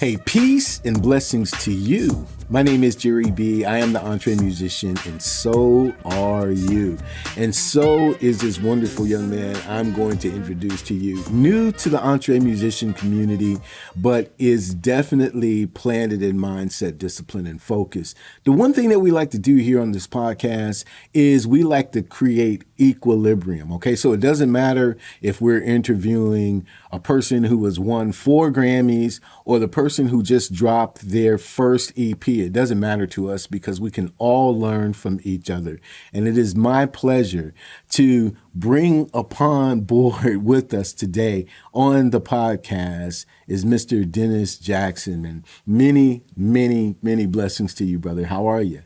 Hey, peace and blessings to you. My name is Jere B. I am the EntreMusician, and so are you. And so is this wonderful young man I'm going to introduce to you. New to the EntreMusician community, but is definitely planted in mindset, discipline, and focus. The one thing that we like to do here on this podcast is we like to create equilibrium, okay? So it doesn't matter if we're interviewing a person who has won 4 Grammys or the person who just dropped their first EP. It doesn't matter to us because we can all learn from each other. And it is my pleasure to bring upon board with us today on the podcast is Mr. Dennis Jackson. And many, many, many blessings to you, brother. How are you?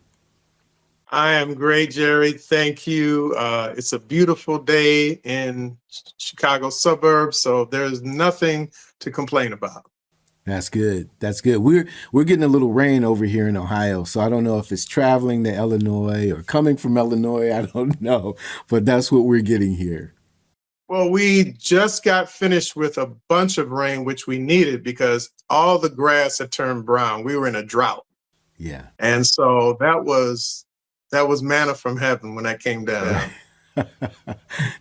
I am great, Jerry. Thank you. It's a beautiful day in Chicago suburbs, so there's nothing to complain about. That's good. That's good. We're getting a little rain over here in Ohio, so I don't know if it's traveling to Illinois or coming from Illinois. I don't know, but that's what we're getting here. Well, we just got finished with a bunch of rain, which we needed because all the grass had turned brown. We were in a drought. Yeah. And so that was manna from heaven when that came down.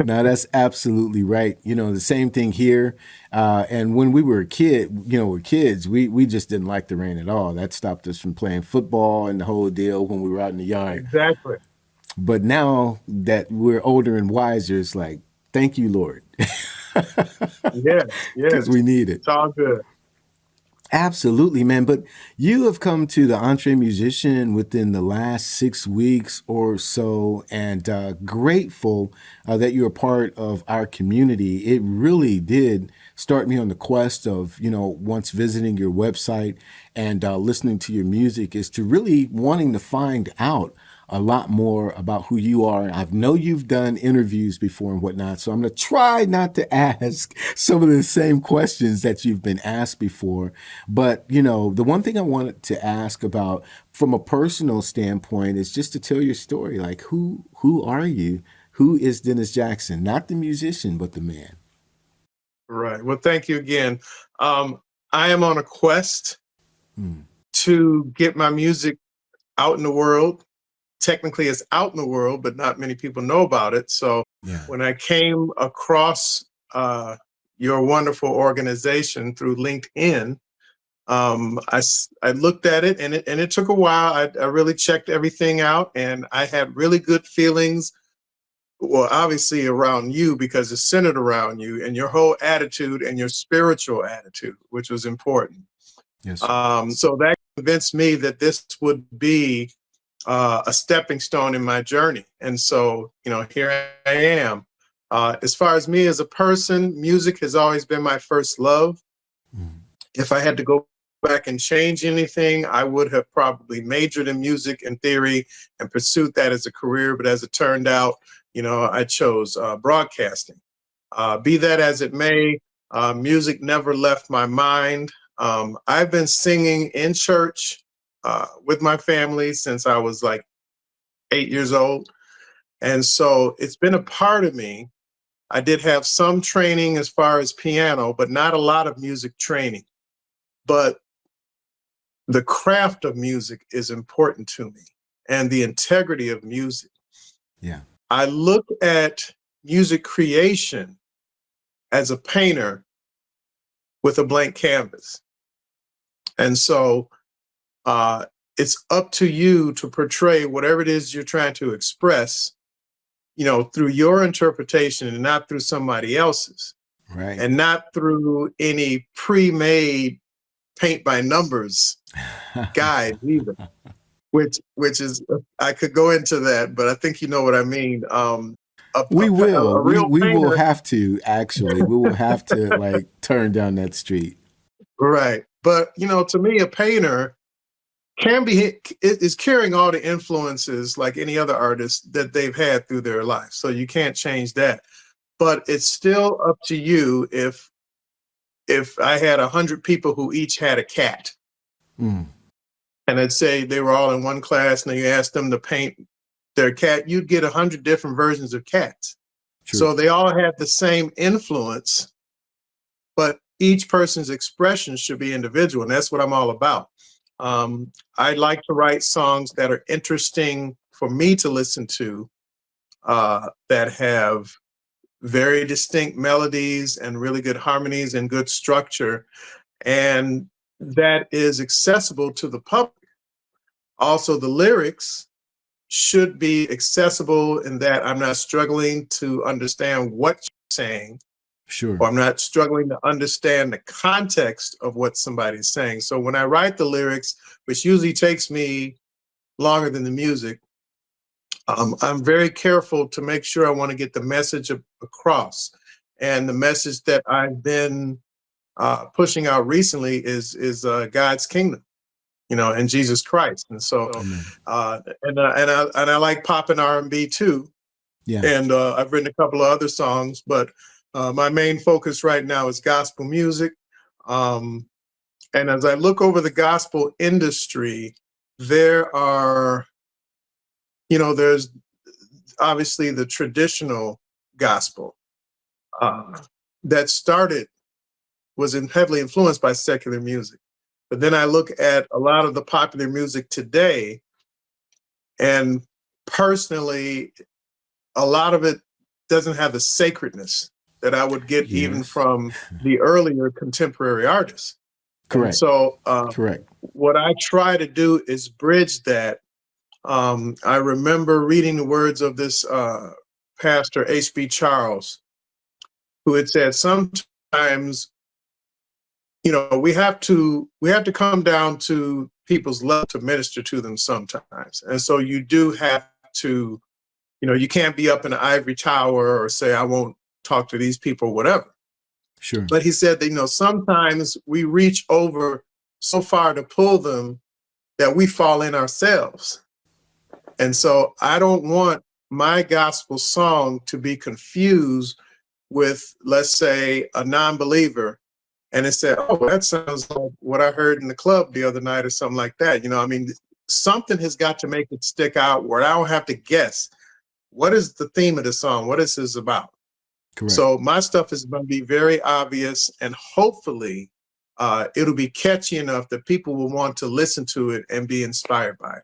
No, that's absolutely right. You know, the same thing here. And when we were kids, we just didn't like the rain at all. That stopped us from playing football and the whole deal when we were out in the yard. Exactly. But now that we're older and wiser, it's like, thank you, Lord. Yeah. Because we need it. It's all good. Absolutely, man. But you have come to the EntreMusician within the last 6 weeks or so, and grateful that you're a part of our community. It really did start me on the quest of, once visiting your website and listening to your music, is to really wanting to find out a lot more about who you are. I know you've done interviews before and whatnot, so I'm going to try not to ask some of the same questions that you've been asked before. But, the one thing I wanted to ask about from a personal standpoint is just to tell your story. Like, who are you? Who is Dennis Jackson? Not the musician, but the man. Right. Well, thank you again. I am on a quest to get my music out in the world. Technically, it's out in the world, but not many people know about it. So when I came across your wonderful organization through LinkedIn, I looked at it, and it took a while. I really checked everything out, and I had really good feelings. Well, obviously around you, because it's centered around you and your whole attitude and your spiritual attitude, which was important. Yes. So that convinced me that this would be a stepping stone in my journey. And so, here I am. As far as me as a person, music has always been my first love. If I had to go back and change anything, I would have probably majored in music and theory and pursued that as a career. But as it turned out, I chose broadcasting. Be that as it may, music never left my mind. I've been singing in church with my family since I was like 8 years old. And so it's been a part of me. I did have some training as far as piano, but not a lot of music training. But the craft of music is important to me, and the integrity of music. Yeah. I look at music creation as a painter with a blank canvas. And so it's up to you to portray whatever it is you're trying to express, through your interpretation and not through somebody else's. Right. And not through any pre-made paint by numbers guide either. Which is, I could go into that, but I think you know what I mean. We will painter, have to, actually. We will have to turn down that street. Right. But, to me, a painter is carrying all the influences like any other artist that they've had through their life. So you can't change that. But it's still up to you. If I had 100 people who each had a cat, and I'd say they were all in one class, and you asked them to paint their cat, you'd get 100 different versions of cats. True. So they all had the same influence, but each person's expression should be individual, and that's what I'm all about. I like to write songs that are interesting for me to listen to, that have very distinct melodies and really good harmonies and good structure, and that is accessible to the public. Also, the lyrics should be accessible in that I'm not struggling to understand what you're saying, Sure. or I'm not struggling to understand the context of what somebody's saying. So when I write the lyrics, which usually takes me longer than the music, I'm very careful to make sure I want to get the message across. And the message that I've been pushing out recently is God's kingdom, and Jesus Christ. And so, and I like pop and R&B too. Yeah. And I've written a couple of other songs, but my main focus right now is gospel music. And as I look over the gospel industry, there's obviously the traditional gospel that was heavily influenced by secular music. But then I look at a lot of the popular music today, and personally, a lot of it doesn't have the sacredness that I would get even from the earlier contemporary artists. Correct. And so Correct. what I try to do is bridge that. I remember reading the words of this pastor, H.B. Charles, who had said, sometimes, we have to come down to people's level to minister to them sometimes. And so you do have to, you can't be up in an ivory tower or say, I won't talk to these people, whatever. Sure. But he said that, sometimes we reach over so far to pull them that we fall in ourselves. And so I don't want my gospel song to be confused with, let's say, a non-believer, and it said, oh, that sounds like what I heard in the club the other night or something like that. Something has got to make it stick out where I don't have to guess. What is the theme of the song? What is this about? Correct. So my stuff is going to be very obvious, and hopefully it'll be catchy enough that people will want to listen to it and be inspired by it.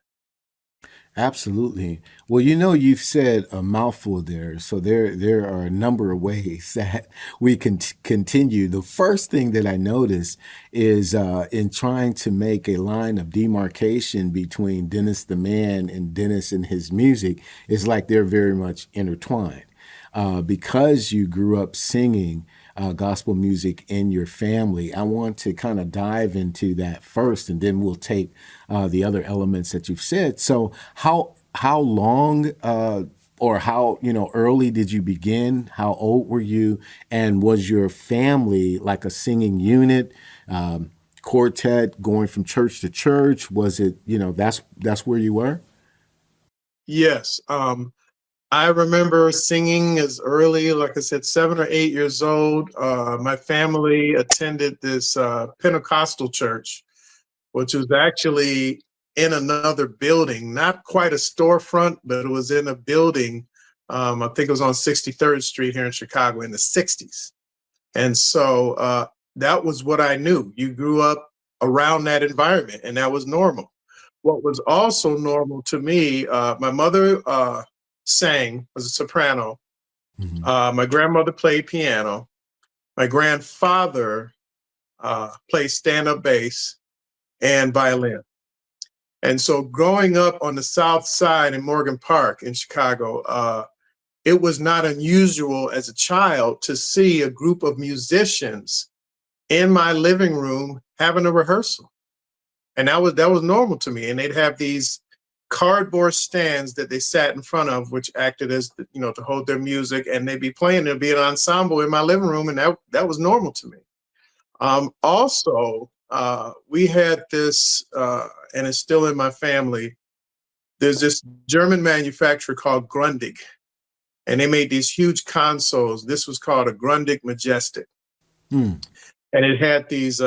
Absolutely. Well, you've said a mouthful there. So there are a number of ways that we can continue. The first thing that I noticed is in trying to make a line of demarcation between Dennis the man and Dennis and his music, is like they're very much intertwined. Because you grew up singing gospel music in your family, I want to kind of dive into that first, and then we'll take the other elements that you've said. So how long or how early did you begin? How old were you? And was your family like a singing unit, quartet, going from church to church? Was it that's where you were? Yes. I remember singing as early, like I said, 7 or 8 years old. My family attended this Pentecostal church, which was actually in another building, not quite a storefront, but it was in a building. I think it was on 63rd Street here in Chicago in the 60s. And so that was what I knew. You grew up around that environment, and that was normal. What was also normal to me, my mother sang, was a soprano. Mm-hmm. My grandmother played piano. My grandfather played stand-up bass and violin. And so growing up on the South Side in Morgan Park in Chicago, it was not unusual as a child to see a group of musicians in my living room having a rehearsal. And that was normal to me. And they'd have these cardboard stands that they sat in front of, which acted as, to hold their music, and they'd be playing. There'd be an ensemble in my living room, and that was normal to me. Also, we had this, and it's still in my family, there's this German manufacturer called Grundig, and they made these huge consoles. This was called a Grundig Majestic. And it had these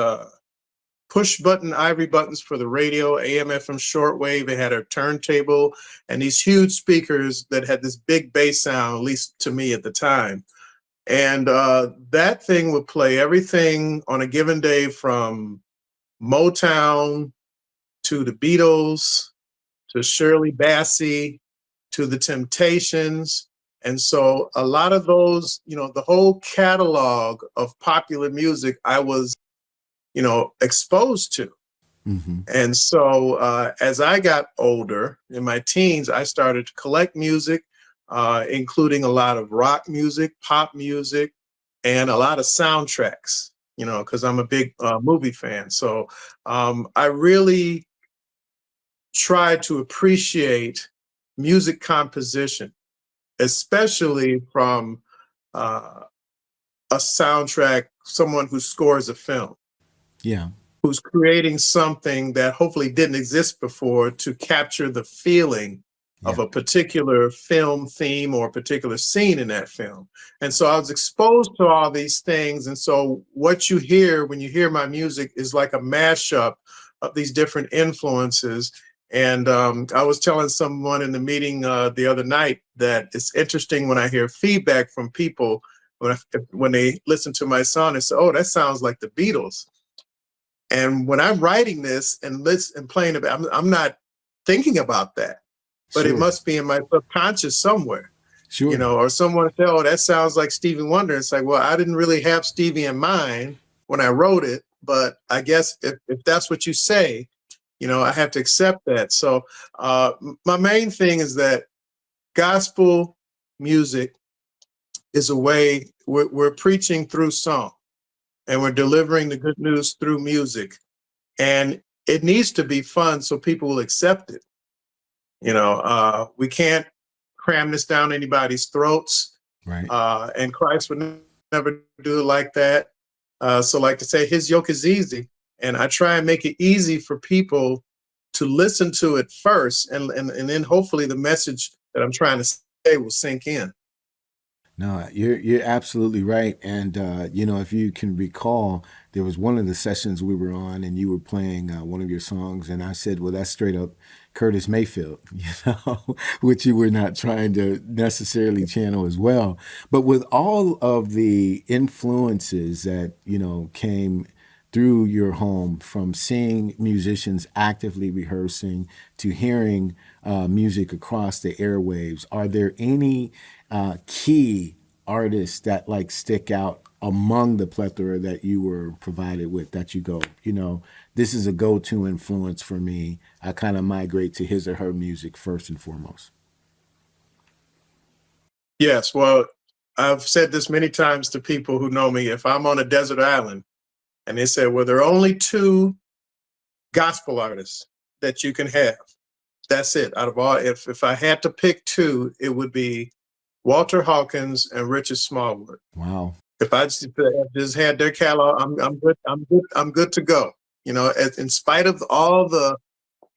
push button ivory buttons for the radio, AM, FM shortwave. It had a turntable and these huge speakers that had this big bass sound, at least to me at the time. And that thing would play everything on a given day from Motown to the Beatles to Shirley Bassey to the Temptations. And so a lot of those, the whole catalog of popular music I was, exposed to. Mm-hmm. And so as I got older in my teens, I started to collect music, including a lot of rock music, pop music, and a lot of soundtracks, because I'm a big movie fan. So I really tried to appreciate music composition, especially from a soundtrack, someone who scores a film. Yeah. Who's creating something that hopefully didn't exist before to capture the feeling of Yeah. a particular film theme or a particular scene in that film. And so I was exposed to all these things. And so what you hear when you hear my music is like a mashup of these different influences. And I was telling someone in the meeting the other night that it's interesting when I hear feedback from people when they listen to my song and say, "Oh, that sounds like the Beatles." And when I'm writing this and playing it, I'm not thinking about that, but it Sure. must be in my subconscious somewhere, Sure. or someone say, "Oh, that sounds like Stevie Wonder." It's like, well, I didn't really have Stevie in mind when I wrote it, but I guess if that's what you say, I have to accept that. So my main thing is that gospel music is a way we're preaching through song and we're delivering the good news through music. And it needs to be fun so people will accept it. We can't cram this down anybody's throats. Right. And Christ would never do it like that. So like to say, his yoke is easy. And I try and make it easy for people to listen to it first. And then hopefully the message that I'm trying to say will sink in. No, you're absolutely right. And if you can recall, there was one of the sessions we were on, and you were playing one of your songs, and I said, "Well, that's straight up Curtis Mayfield," which you were not trying to necessarily channel as well. But with all of the influences that came through your home, from seeing musicians actively rehearsing to hearing music across the airwaves, are there any key artists that like stick out among the plethora that you were provided with, that you go, this is a go-to influence for me? I kind of migrate to his or her music first and foremost. Yes, well, I've said this many times to people who know me. If I'm on a desert island and they say, well, there are only two gospel artists that you can have, that's it. Out of all, if I had to pick two, it would be Walter Hawkins and Richard Smallwood. Wow. If I just had their catalog, I'm good. I'm good to go. In spite of all the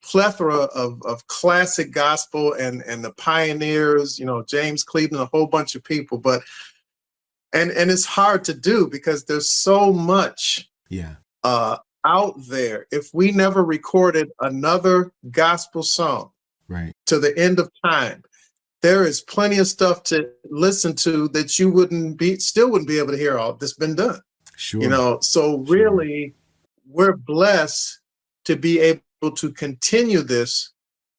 plethora of classic gospel and the pioneers, James Cleveland, a whole bunch of people, but and it's hard to do because there's so much out there. If we never recorded another gospel song right to the end of time, there is plenty of stuff to listen to that you still wouldn't be able to hear all that's been done. Sure. So really we're blessed to be able to continue this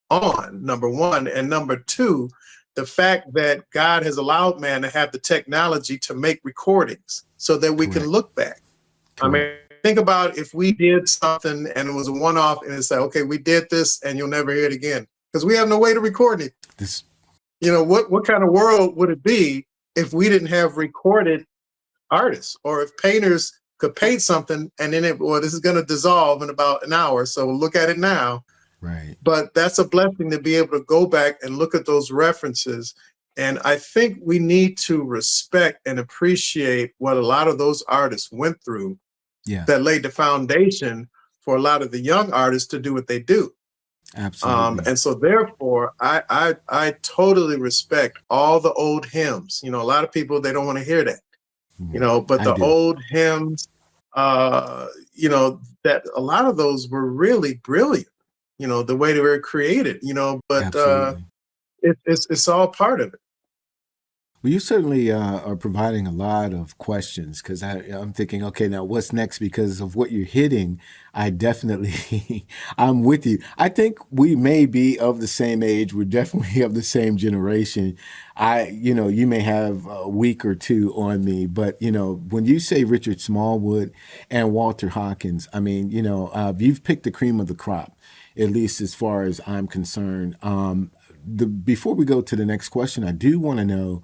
on, number one. And number two, the fact that God has allowed man to have the technology to make recordings so that we can look back. I mean, think about if we did something and it was a one-off and it's like, okay, we did this and you'll never hear it again because we have no way to record it. What kind of world would it be if we didn't have recorded artists, or if painters could paint something and then this is going to dissolve in about an hour, so look at it now. Right. But that's a blessing to be able to go back and look at those references. And I think we need to respect and appreciate what a lot of those artists went through that laid the foundation for a lot of the young artists to do what they do. Absolutely. And so therefore, I totally respect all the old hymns. A lot of people, they don't want to hear that, but the old hymns, that a lot of those were really brilliant, the way they were created, but it's all part of it. Well, you certainly are providing a lot of questions because I'm thinking, okay, now what's next? Because of what you're hitting, I definitely, I'm with you. I think we may be of the same age. We're definitely of the same generation. You may have a week or two on me, but when you say Richard Smallwood and Walter Hawkins, I mean, you've picked the cream of the crop, at least as far as I'm concerned. Before we go to the next question, I do want to know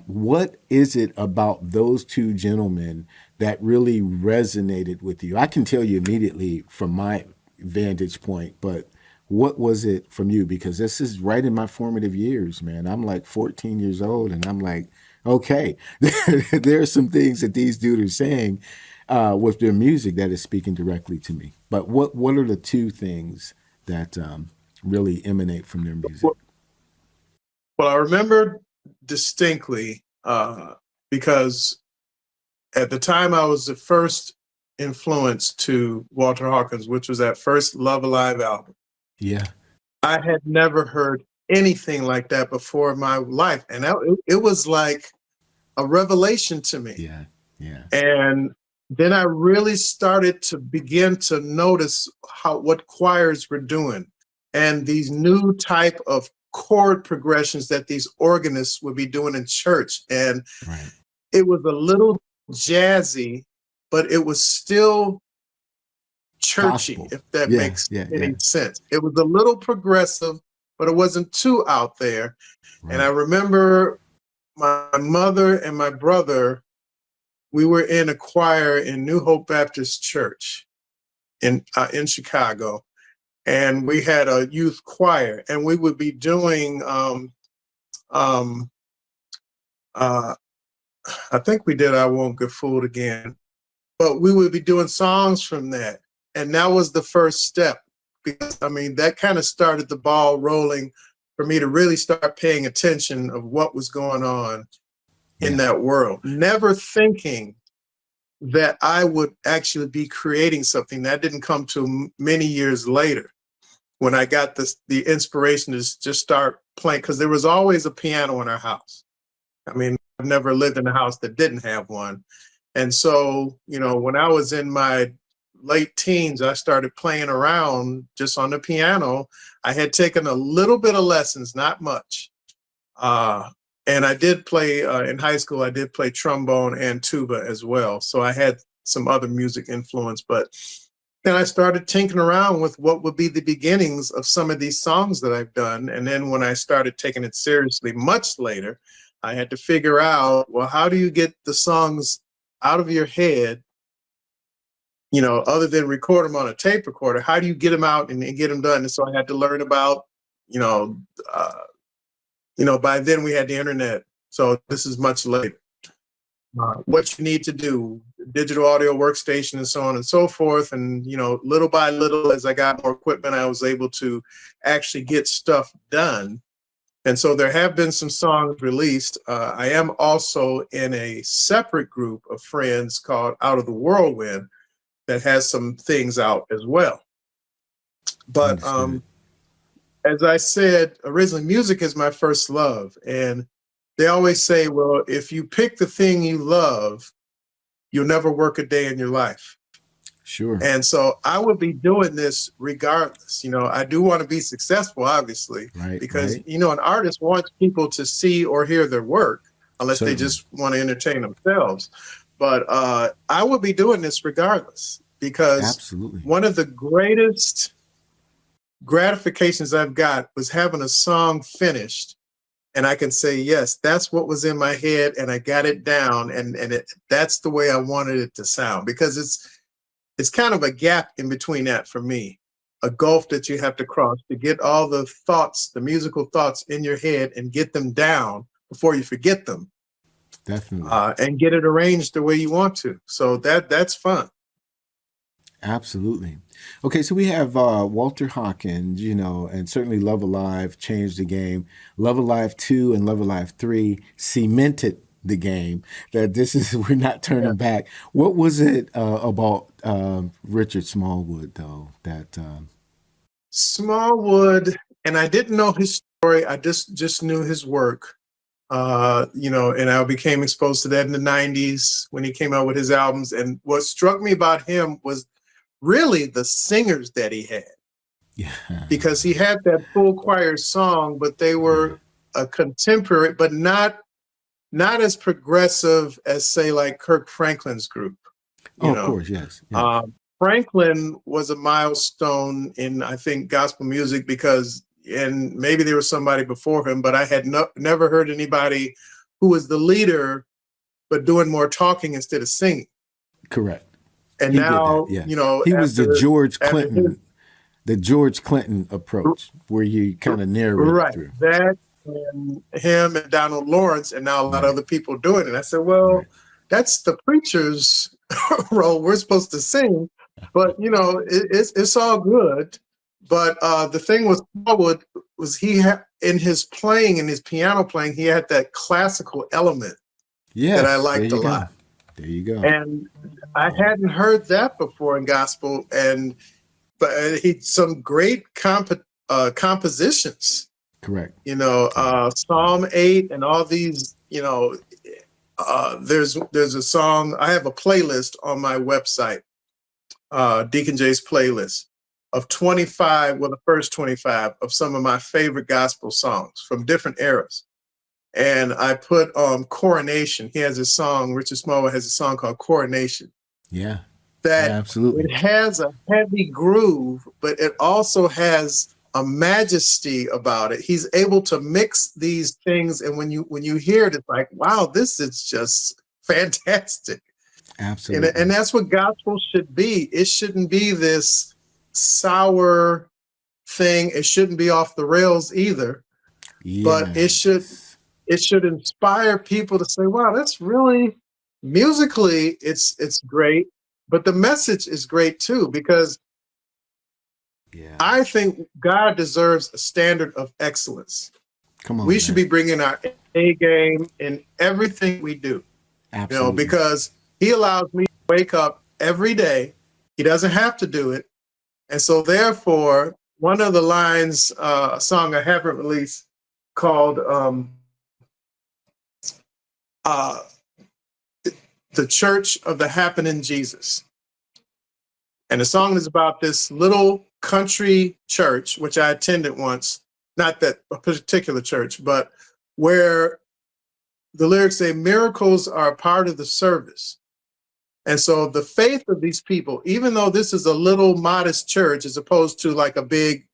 what is it about those two gentlemen that really resonated with you? I can tell you immediately from my vantage point, but what was it from you? Because this is right in my formative years, man. I'm like 14 years old, and I'm like, okay, there are some things that these dudes are saying with their music that is speaking directly to me. But what are the two things that really emanate from their music? Well, I remember distinctly because at the time I was the first influence to Walter Hawkins, which was that first Love Alive album. Yeah. I had never heard anything like that before in my life. And it was like a revelation to me. Yeah. Yeah. And then I really started to begin to notice what choirs were doing and these new type of chord progressions that these organists would be doing in church. And Right. it was a little jazzy, but it was still churchy, Gospel. if that Yeah. makes Yeah. any Yeah. sense. It was a little progressive, but it wasn't too out there. And I Right. remember my mother and my brother, we were in a choir in New Hope Baptist Church in Chicago, and we had a youth choir, and we would be doing um, uh, I think we did I Won't Get Fooled Again, but we would be doing songs from that. And that was the first step, because I mean, that kind of started the ball rolling for me to really start paying attention of what was going on in Yeah. that world. Never thinking that I would actually be creating something. That didn't come to many years later when I got the inspiration to just start playing, because there was always a piano in our house. I mean, I've never lived in a house that didn't have one. And so, when I was in my late teens, I started playing around just on the piano. I had taken a little bit of lessons, not much. And I did play in high school, I did play trombone and tuba as well. So I had some other music influence, but then I started tinkering around with what would be the beginnings of some of these songs that I've done. And then when I started taking it seriously much later, I had to figure out, well, how do you get the songs out of your head, other than record them on a tape recorder? How do you get them out and get them done? And so I had to learn about, you know, uh, by then we had the internet. So this is much later. What you need to do, digital audio workstation and so on and so forth. And, little by little, as I got more equipment, I was able to actually get stuff done. And so there have been some songs released. I am also in a separate group of friends called Out of the Whirlwind that has some things out as well. But Understood. as I said, originally, music is my first love. And they always say, well, if you pick the thing you love, you'll never work a day in your life. Sure. And so I would be doing this regardless. I do want to be successful, obviously, Right. because, Right. an artist wants people to see or hear their work, unless they Certainly. just want to entertain themselves. But I would be doing this regardless, because Absolutely. one of the greatest gratifications I've got was having a song finished and I can say, yes, that's what was in my head and I got it down, and that's the way I wanted it to sound, because it's kind of a gap in between that for me, a gulf that you have to cross to get all the thoughts, the musical thoughts in your head, and get them down before you forget them, Definitely. and get it arranged the way you want to. So that's fun. Absolutely. Okay, so we have Walter Hawkins, and certainly Love Alive changed the game. Love Alive 2 and Love Alive 3 cemented the game that this is, we're not Yeah. turning back. What was it about Richard Smallwood, though, that. Smallwood, and I didn't know his story. I just knew his work. And I became exposed to that in the 90s when he came out with his albums. And what struck me about him was really the singers that he had. Yeah. Because he had that full choir song, but they were a contemporary, but not as progressive as, say, like Kirk Franklin's group. Of course, yes. Franklin was a milestone in, I think, gospel music because, and maybe there was somebody before him, but I had never heard anybody who was the leader, but doing more talking instead of singing. Correct. And he now, did that, yeah. He was the George Clinton approach, where you kind of narrate through. That and him and Donald Lawrence, and now a lot of other people doing it. I said, well, that's the preacher's role. We're supposed to sing, but it's all good. But the thing with Smallwood was in his playing, in his piano playing, he had that classical element that I liked a lot. There you go. And I hadn't heard that before in gospel, but he some great compositions. Correct. Psalm 8 and all these. There's a song. I have a playlist on my website, Deacon J's playlist of 25. Well, the first 25 of some of my favorite gospel songs from different eras. And I put Coronation. He has a song. Richard Smallwood has a song called Coronation. Yeah. Absolutely. It has a heavy groove, but it also has a majesty about it. He's able to mix these things, and when you hear it, it's like, wow, this is just fantastic. Absolutely. And that's what gospel should be. It shouldn't be this sour thing. It shouldn't be off the rails either. Yes. But it should inspire people to say, wow, that's really musically it's great. But the message is great too, because I think God deserves a standard of excellence. Come on, we should be bringing our A game in everything we do. Absolutely. Because he allows me to wake up every day. He doesn't have to do it. And so therefore, one of the lines, a song I haven't released called The Church of the Happening Jesus. And the song is about this little country church, which I attended once, not that a particular church, but where the lyrics say miracles are a part of the service. And so the faith of these people, even though this is a little modest church as opposed to like a big,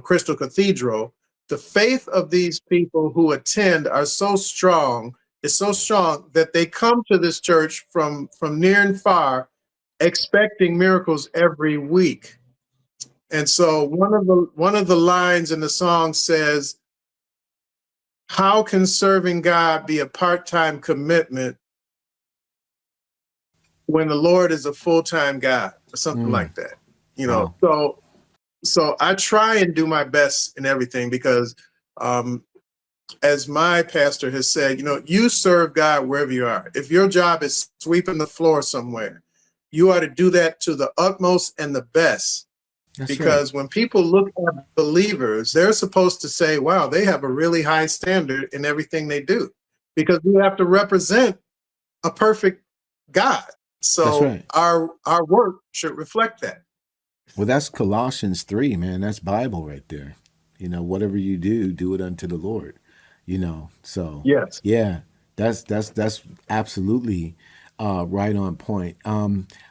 crystal cathedral, the faith of these people who attend are so strong. It's so strong that they come to this church from near and far, expecting miracles every week. And so one of the lines in the song says, how can serving God be a part-time commitment when the Lord is a full-time God, or something like that? Wow. So I try and do my best in everything because as my pastor has said, you serve God wherever you are. If your job is sweeping the floor somewhere, you ought to do that to the utmost and the best. That's because when people look at believers, they're supposed to say, wow, they have a really high standard in everything they do, because we have to represent a perfect God. So our work should reflect that. Well, that's Colossians 3, man. That's Bible right there. Whatever you do, do it unto the Lord. So yes, yeah, that's absolutely right on point.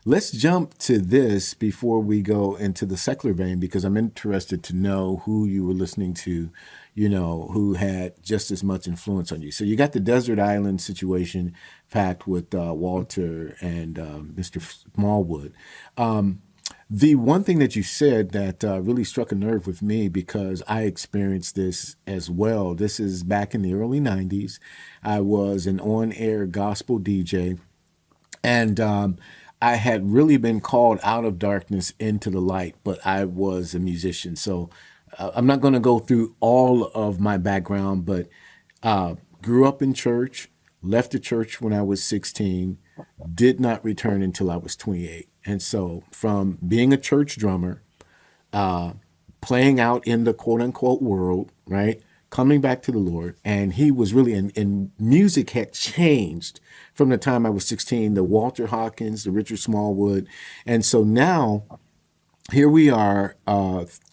Let's jump to this before we go into the secular vein, because I'm interested to know who you were listening to, who had just as much influence on you. So you got the desert island situation packed with Walter and Mr. Smallwood. The one thing that you said that really struck a nerve with me, because I experienced this as well. This is back in the early 90s. I was an on-air gospel DJ, and I had really been called out of darkness into the light, but I was a musician. So I'm not going to go through all of my background, but grew up in church, left the church when I was 16, did not return until I was 28. And so from being a church drummer, playing out in the quote unquote world, right, coming back to the Lord, and he was really, and music had changed from the time I was 16, the Walter Hawkins, the Richard Smallwood. And so now here we are,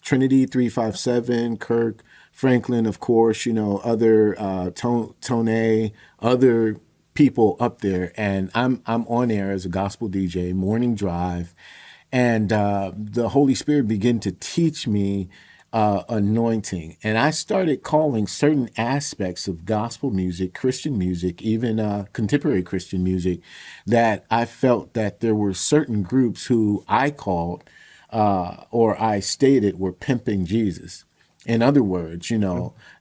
Trinity 357, Kirk Franklin, of course, other Tone, other people up there, and I'm on air as a gospel DJ, morning drive, and the Holy Spirit began to teach me anointing, and I started calling certain aspects of gospel music, Christian music, even contemporary Christian music, that I felt that there were certain groups who I called or I stated were pimping Jesus. In other words,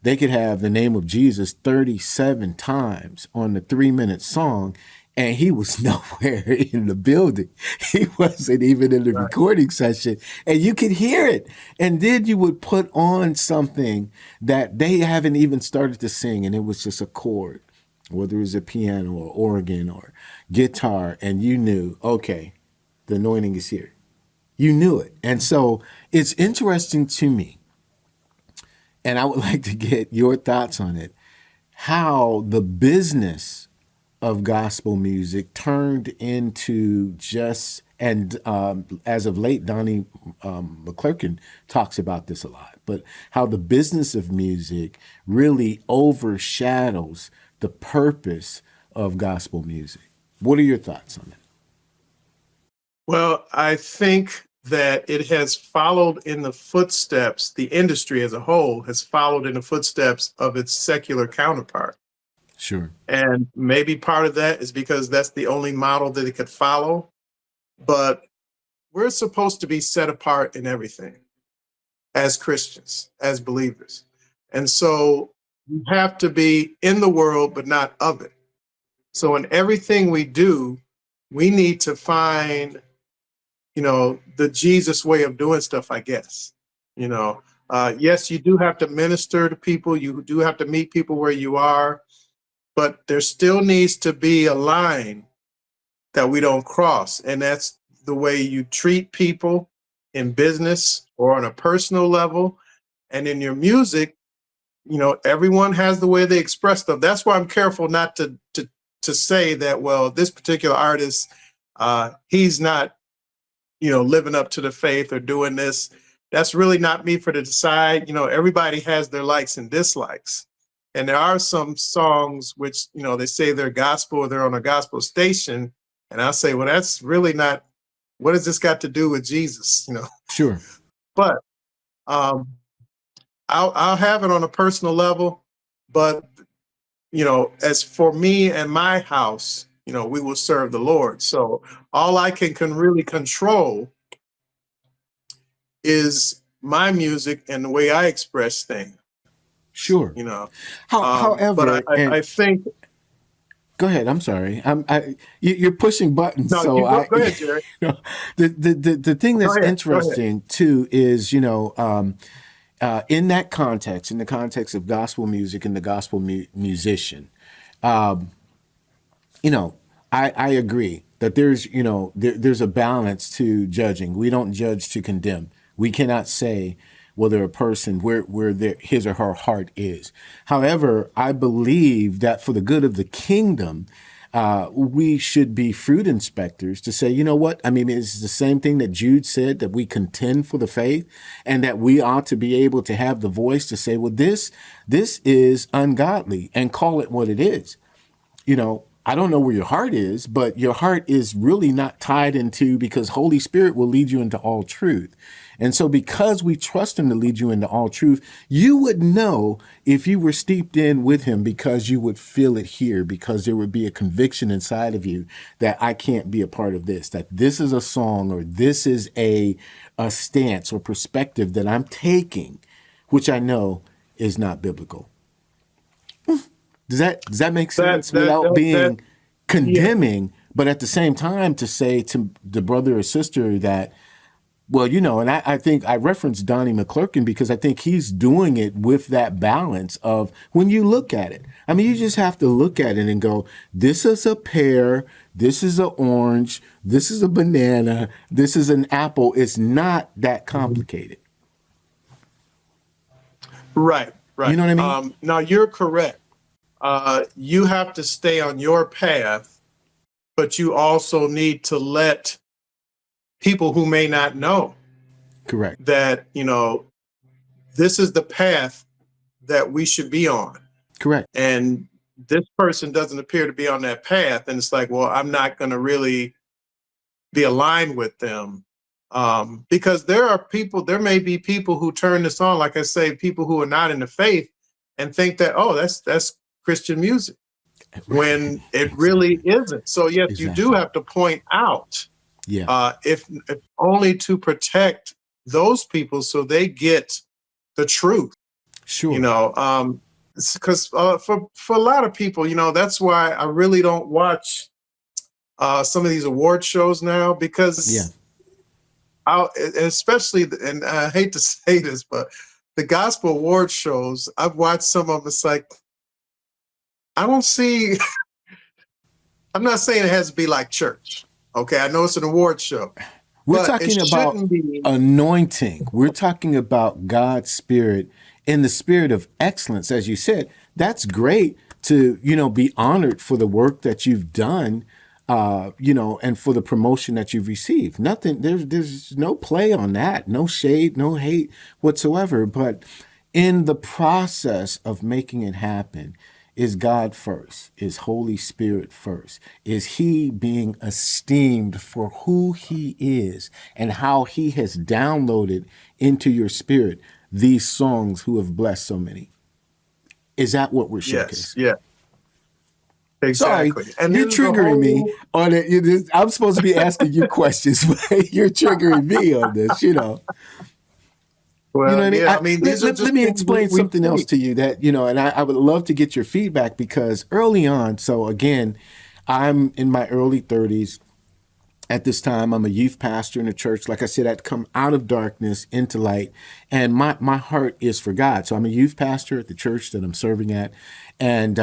they could have the name of Jesus 37 times on the 3-minute song, and he was nowhere in the building. He wasn't even in the recording session, and you could hear it. And then you would put on something that they haven't even started to sing, and it was just a chord, whether it was a piano or organ or guitar, and you knew, okay, the anointing is here. You knew it. And so it's interesting to me, and I would like to get your thoughts on it, how the business of gospel music turned into just, and as of late, Donnie McClurkin talks about this a lot, but how the business of music really overshadows the purpose of gospel music. What are your thoughts on that? Well, I think that it has followed in the footsteps, the industry as a whole has followed in the footsteps of its secular counterpart. Sure. And maybe part of that is because that's the only model that it could follow. But we're supposed to be set apart in everything as Christians, as believers. And so you have to be in the world, but not of it. So in everything we do, we need to find the Jesus way of doing stuff, I guess. Yes, you do have to minister to people. You do have to meet people where you are, but there still needs to be a line that we don't cross. And that's the way you treat people in business or on a personal level. And in your music, everyone has the way they express stuff. That's why I'm careful not to say that, well, this particular artist, he's not living up to the faith or doing this. That's really not me for to decide. Everybody has their likes and dislikes. And there are some songs which, they say they're gospel or they're on a gospel station. And I say, well, that's really not, what has this got to do with Jesus? Sure. But I'll have it on a personal level. But, as for me and my house, we will serve the Lord. So all I can really control is my music and the way I express things. Sure. However, but I think. Go ahead. I'm sorry. You're pushing buttons. No, so go ahead, Jere. The thing that's interesting too is in that context, in the context of gospel music and the gospel musician, I agree that there's a balance to judging. We don't judge to condemn. We cannot say whether a person where his or her heart is. However, I believe that for the good of the kingdom, we should be fruit inspectors to say, you know what? I mean, it's the same thing that Jude said, that we contend for the faith, and that we ought to be able to have the voice to say, well, this is ungodly, and call it what it is. I don't know where your heart is, but your heart is really not tied into, because Holy Spirit will lead you into all truth. And so because we trust him to lead you into all truth, you would know if you were steeped in with him, because you would feel it here, because there would be a conviction inside of you that I can't be a part of this, that this is a song, or this is a stance or perspective that I'm taking, which I know is not biblical. Does that make sense? Without being condemning, but at the same time to say to the brother or sister that, well, and I think I referenced Donnie McClurkin because I think he's doing it with that balance of, when you look at it, I mean, you just have to look at it and go, this is a pear, this is an orange, this is a banana, this is an apple. It's not that complicated. Right. right. You know what I mean? Now you're correct. You have to stay on your path, but you also need to let people who may not know Correct. that, this is the path that we should be on. Correct. And this person doesn't appear to be on that path. And it's like, well, I'm not going to really be aligned with them. Because there may be people who turn this on, like I say, people who are not in the faith and think that, oh, that's Christian music, when it really isn't. So yes, you do Exactly. have to point out, Yeah. if only to protect those people so they get the truth. Sure. Because for a lot of people, that's why I really don't watch some of these award shows now, because Yeah. especially, and I hate to say this, but the gospel award shows, I've watched some of them. It's like, I don't see, I'm not saying it has to be like church. Okay, I know it's an award show, We're but it talking about shouldn't be. anointing. We're talking about God's spirit in the spirit of excellence. As you said, that's great to, be honored for the work that you've done, and for the promotion that you've received. Nothing, there's no play on that, no shade, no hate whatsoever. But in the process of making it happen, is God first? Is Holy Spirit first? Is he being esteemed for who he is and how he has downloaded into your spirit these songs who have blessed so many? Is that what we're Yes, showcasing? yeah, Sorry, exactly. And you're this is the triggering me whole. on it. I'm supposed to be asking you questions, but you're triggering me on this. You know what Well, I mean? yeah, I mean, these are Let just me things explain we something else see. to you that, and I would love to get your feedback because early on, so again, I'm in my early 30s. At this time, I'm a youth pastor in a church. Like I said, I'd come out of darkness into light, and my heart is for God. So I'm a youth pastor at the church that I'm serving at, and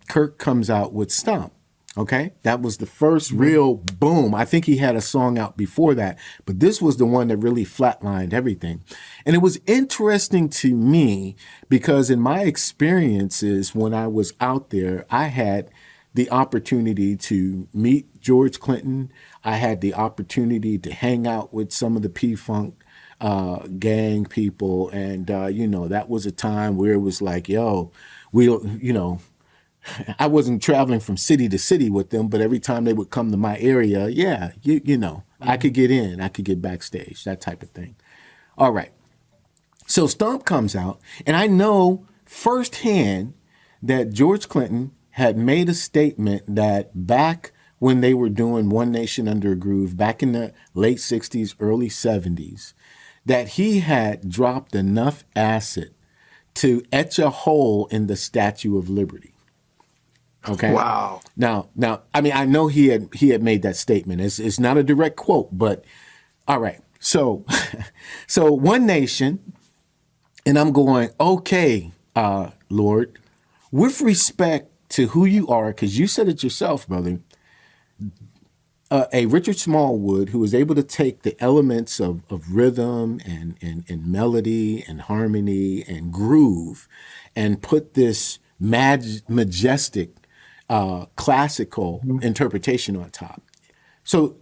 Kirk comes out with Stomp. Okay, that was the first real boom. I think he had a song out before that, but this was the one that really flatlined everything. And it was interesting to me because in my experiences when I was out there, I had the opportunity to meet George Clinton. I had the opportunity to hang out with some of the P-Funk gang people. And, that was a time where it was like, yo, I wasn't traveling from city to city with them, but every time they would come to my area, yeah, I could get in, I could get backstage, that type of thing. All right. So Stomp comes out, and I know firsthand that George Clinton had made a statement that back when they were doing One Nation Under a Groove, back in the late 60s, early 70s, that he had dropped enough acid to etch a hole in the Statue of Liberty. Okay. Wow. Now, I mean, I know he had made that statement. It's not a direct quote, but all right. So, so One Nation, and I'm going, okay, Lord, with respect to who you are, because you said it yourself, brother. A Richard Smallwood who was able to take the elements of rhythm and melody and harmony and groove and put this majestic classical interpretation on top. So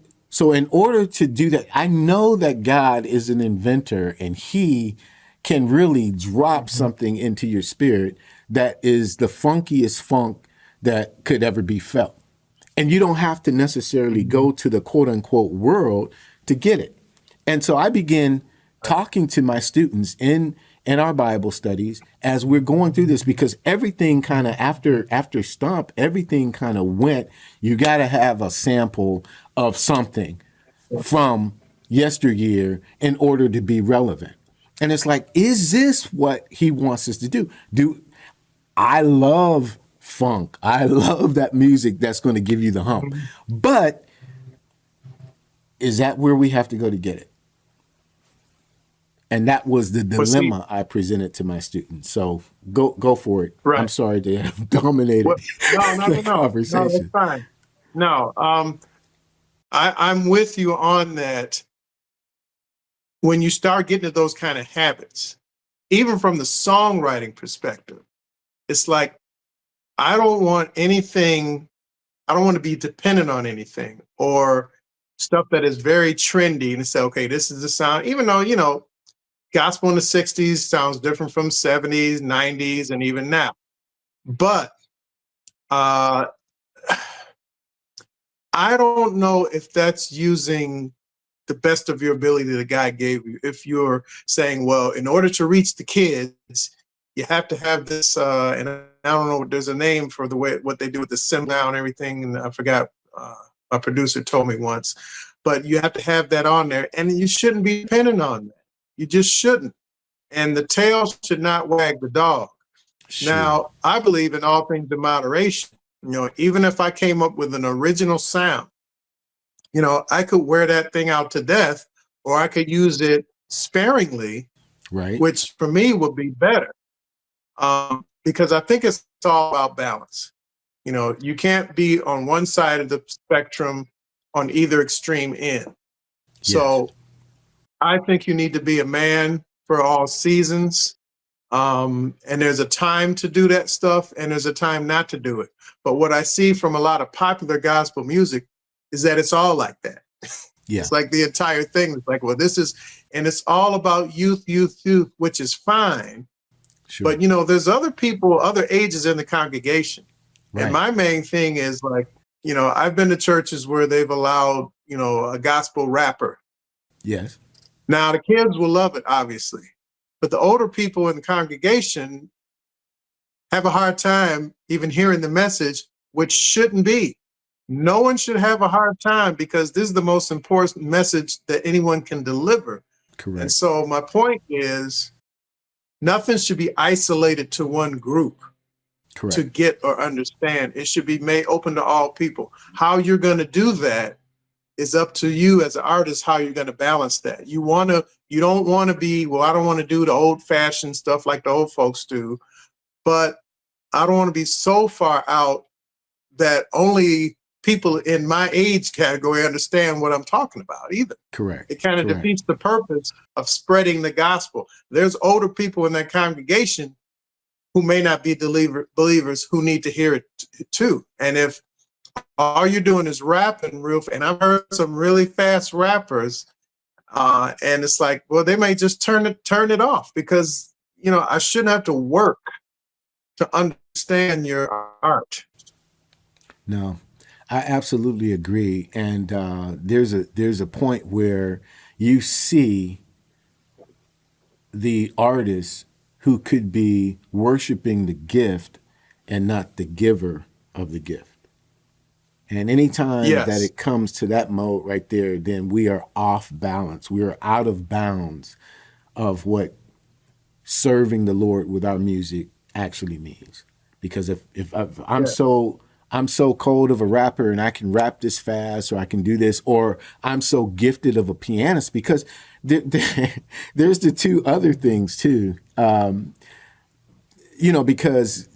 in order to do that, I know that God is an inventor and he can really drop something into your spirit that is the funkiest funk that could ever be felt. And you don't have to necessarily go to the quote unquote world to get it. And so I begin talking to my students in our Bible studies as we're going through this, because everything kind of after Stomp, everything kind of went, you got to have a sample of something from yesteryear in order to be relevant. And it's like, is this what he wants us to do? I love funk. I love that music that's going to give you the hump. But is that where we have to go to get it? And that was the But see, dilemma I presented to my students. So go for it. I'm right. sorry to have dominated No, the no, that's conversation. fine. No, I'm with you on that. When you start getting to those kind of habits, even from the songwriting perspective, it's like, I don't want anything, I don't want to be dependent on anything or stuff that is very trendy and say, okay, this is the sound, even though, you know, gospel in the 60s sounds different from 70s, 90s, and even now. But I don't know if that's using the best of your ability that God gave you. If you're saying, well, in order to reach the kids, you have to have this, and I don't know, there's a name for the way what they do with the sim now and everything, and I forgot, my producer told me once, but you have to have that on there, and you shouldn't be dependent on that. You just shouldn't. And the tail should not wag the dog. Sure. Now, I believe in all things in moderation. You know, even if I came up with an original sound, you know, I could wear that thing out to death, or I could use it sparingly, Right. which for me would be better. Because I think it's all about balance. You know, you can't be on one side of the spectrum on either extreme end. So I think you need to be a man for all seasons. And there's a time to do that stuff and there's a time not to do it. But what I see from a lot of popular gospel music is that it's all like that. Yeah. It's like the entire thing is like, well, this is, and it's all about youth, which is fine. Sure. But, you know, there's other people, other ages in the congregation. Right. And my main thing is like, you know, I've been to churches where they've allowed, you know, a gospel rapper. Yes. Now, the kids will love it, obviously. But the older people in the congregation have a hard time even hearing the message, which shouldn't be. No one should have a hard time because this is the most important message that anyone can deliver. Correct. And so my point is, nothing should be isolated to one group. Correct. To get or understand. It should be made open to all people. How you're going to do that is up to you as an artist, how you're going to balance that. You don't want to be, well, I don't want to do the old fashioned stuff like the old folks do, but I don't want to be so far out that only people in my age category understand what I'm talking about either. Correct. It kind of defeats the purpose of spreading the gospel. There's older people in that congregation who may not be believers who need to hear it too. And if all you're doing is rapping and I've heard some really fast rappers, and it's like, well, they may just turn it off because, you know, I shouldn't have to work to understand your art. No, I absolutely agree. And there's a point where you see the artist who could be worshiping the gift and not the giver of the gift. And anytime that it comes to that mode right there, then we are off balance. We are out of bounds of what serving the Lord with our music actually means. Because if I'm so cold of a rapper and I can rap this fast or I can do this, or I'm so gifted of a pianist, because there's the two other things too. You know, because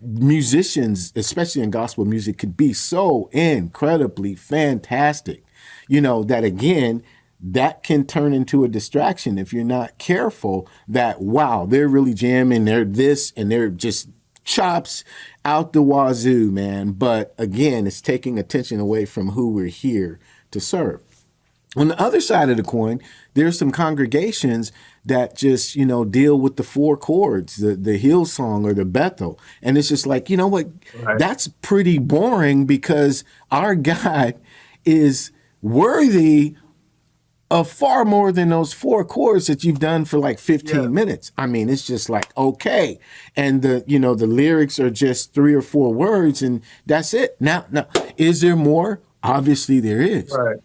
musicians, especially in gospel music, could be so incredibly fantastic, you know, that again, that can turn into a distraction if you're not careful that, wow, they're really jamming, they're this, and they're just chops out the wazoo, man. But again, it's taking attention away from who we're here to serve. On the other side of the coin, there's some congregations that just, you know, deal with the four chords, the Hillsong or the Bethel. And it's just like, you know what, that's pretty boring because our God is worthy of far more than those four chords that you've done for like 15 minutes. I mean, it's just like, okay. And the lyrics are just 3 or 4 words and that's it. Now, is there more? Obviously there is. Right.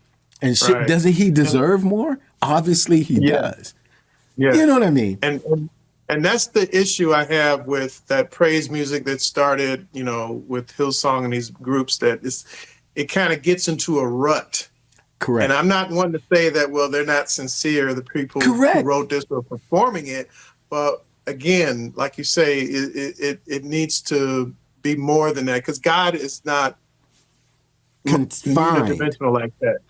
And doesn't he deserve more? Obviously he does. Yeah. You know what I mean? And that's the issue I have with that praise music that started, you know, with Hillsong and these groups, that it kind of gets into a rut. Correct. And I'm not one to say that, well, they're not sincere, the people who wrote this or performing it. But again, like you say, it needs to be more than that, because God is not unidimensional like that.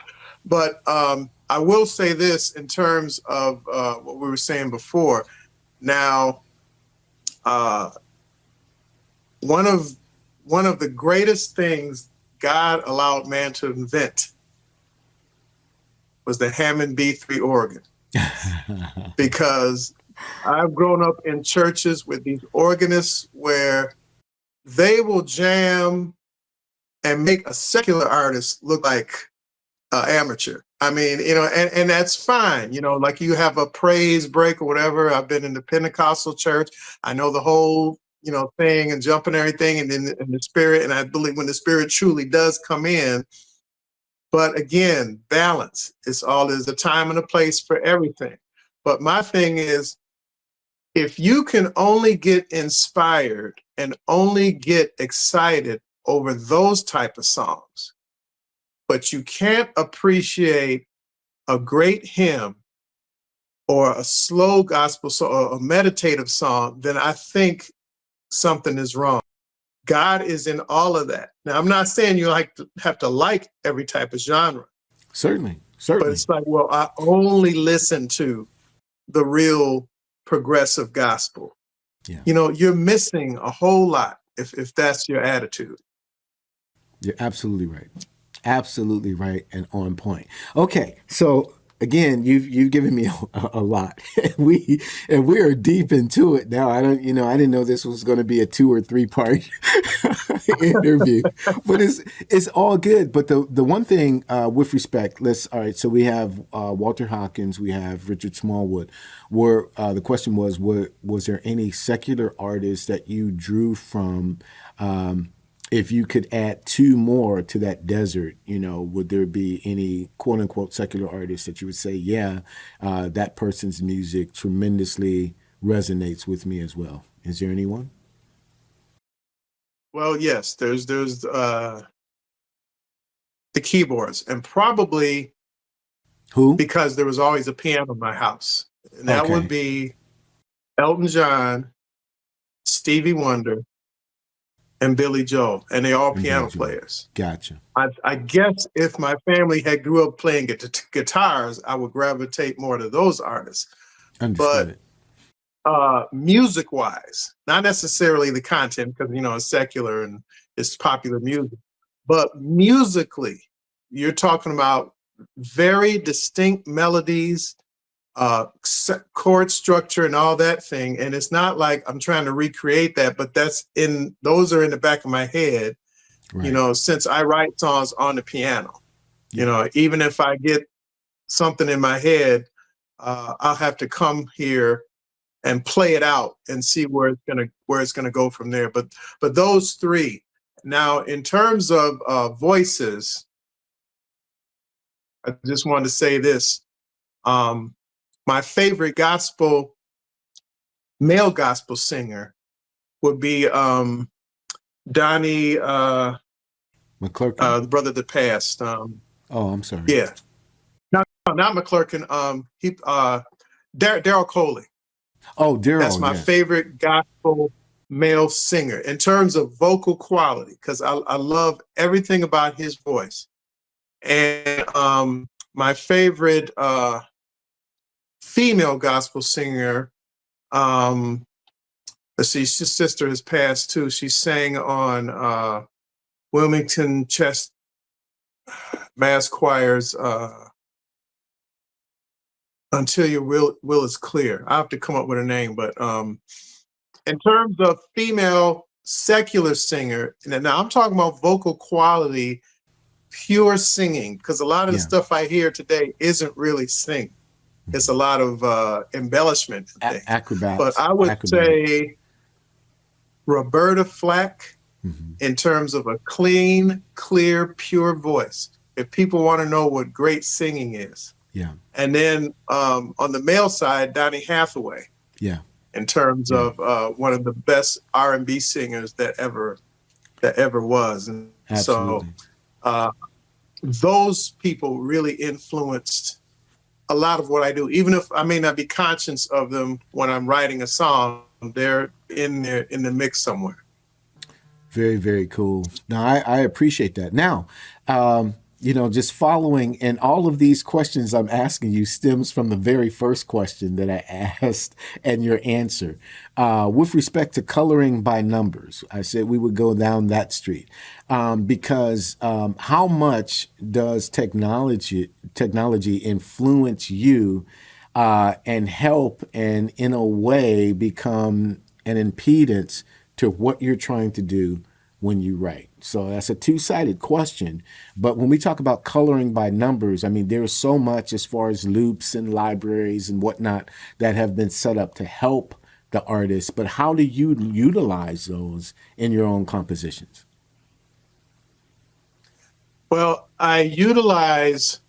But I will say this in terms of what we were saying before. Now, uh, one of the greatest things God allowed man to invent was the Hammond B3 organ, because I've grown up in churches with these organists where they will jam and make a secular artist look like an amateur. I mean, and that's fine. Like you have a praise break or whatever. I've been in the Pentecostal church. I know the whole, thing and jumping everything and then in the spirit. And I believe when the spirit truly does come in, but again, balance. There's a time and a place for everything. But my thing is, if you can only get inspired and only get excited over those type of songs, but you can't appreciate a great hymn or a slow gospel song or a meditative song, then I think something is wrong. God is in all of that. Now, I'm not saying you have to like every type of genre. Certainly. But it's like, well, I only listen to the real progressive gospel. Yeah. You're missing a whole lot if that's your attitude. You're absolutely right. Absolutely right and on point. Okay, so again, you've given me a lot. we are deep into it now. I didn't know this was going to be a 2 or 3 part interview, but it's all good. But the one thing with respect, all right. So we have Walter Hawkins, we have Richard Smallwood. Where the question was there any secular artists that you drew from? If you could add 2 more to that desert, would there be any quote unquote secular artists that you would say, that person's music tremendously resonates with me as well? Is there anyone? Well, yes, there's the keyboards, and probably who? Because there was always a piano in my house. And that would be Elton John, Stevie Wonder, and Billy Joel, and they're all piano players. Gotcha. I guess if my family had grew up playing guitars, I would gravitate more to those artists. Understood. But music-wise, not necessarily the content, because it's secular and it's popular music, but musically, you're talking about very distinct melodies, chord structure and all that thing. And it's not like I'm trying to recreate that, but those are in the back of my head, right. Since I write songs on the piano, even if I get something in my head, I'll have to come here and play it out and see where it's gonna go from there. But those 3. Now, in terms of voices, I just wanted to say this. My favorite male gospel singer would be Donnie McClurkin, the brother that passed. I'm sorry. Yeah, no, not McClurkin. Daryl Coley. Oh, Daryl. That's my favorite gospel male singer in terms of vocal quality, because I love everything about his voice. And my favorite female gospel singer, let's see, his sister has passed too. She sang on Wilmington Mass Choir's Until Your Will Is Clear. I have to come up with a name, but in terms of female secular singer, and now I'm talking about vocal quality, pure singing, because a lot of the stuff I hear today isn't really singing. It's a lot of embellishment. Acrobats. But I would say Roberta Flack, in terms of a clean, clear, pure voice. If people want to know what great singing is. Yeah. And then on the male side, Donny Hathaway. Yeah. In terms of one of the best R&B singers that ever was. And absolutely. So those people really influenced a lot of what I do. Even if I may not be conscious of them when I'm writing a song, they're in the mix somewhere. Very, very cool. Now, I appreciate that. Now, just following, and all of these questions I'm asking you stems from the very first question that I asked and your answer. With respect to coloring by numbers, I said we would go down that street because how much does technology influence you and help and in a way become an impedance to what you're trying to do when you write? So that's a two-sided question. But when we talk about coloring by numbers, I mean, there's so much as far as loops and libraries and whatnot that have been set up to help the artist. But how do you utilize those in your own compositions? Well, I utilize